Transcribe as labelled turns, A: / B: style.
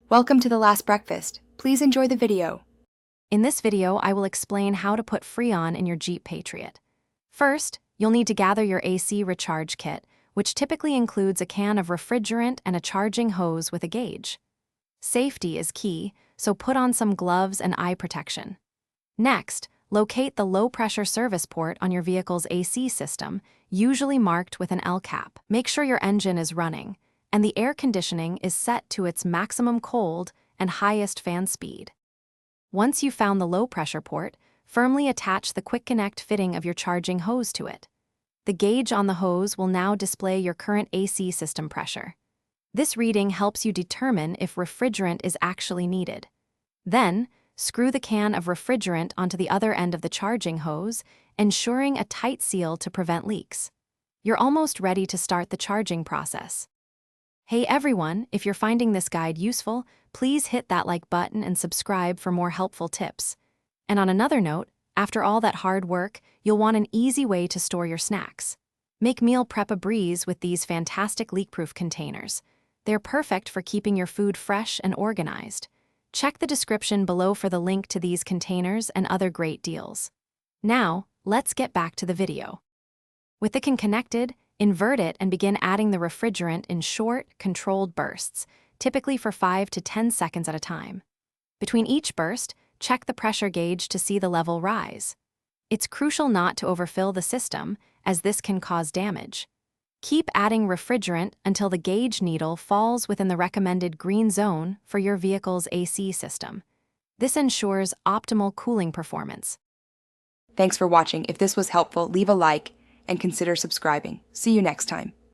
A: Welcome to The Last Breakfast. Please enjoy the video.
B: In this video, I will explain how to put Freon in your Jeep Patriot. First, you'll need to gather your AC recharge kit, which typically includes a can of refrigerant and a charging hose with a gauge. Safety is key, so put on some gloves and eye protection. Next, locate the low-pressure service port on your vehicle's AC system, usually marked with an L cap. Make sure your engine is running, and the air conditioning is set to its maximum cold and highest fan speed. Once you've found the low-pressure port, firmly attach the quick connect fitting of your charging hose to it. The gauge on the hose will now display your current AC system pressure. This reading helps you determine if refrigerant is actually needed. Then, screw the can of refrigerant onto the other end of the charging hose, ensuring a tight seal to prevent leaks. You're almost ready to start the charging process. Hey everyone, if you're finding this guide useful, please hit that like button and subscribe for more helpful tips. And on another note, after all that hard work, you'll want an easy way to store your snacks. Make meal prep a breeze with these fantastic leak-proof containers. They're perfect for keeping your food fresh and organized. Check the description below for the link to these containers and other great deals. Now, let's get back to the video. With the can connected, invert it and begin adding the refrigerant in short, controlled bursts, typically for 5 to 10 seconds at a time. Between each burst, check the pressure gauge to see the level rise. It's crucial not to overfill the system, as this can cause damage. Keep adding refrigerant until the gauge needle falls within the recommended green zone for your vehicle's AC system. This ensures optimal cooling performance.
A: Thanks for watching. If this was helpful, leave a like and consider subscribing. See you next time.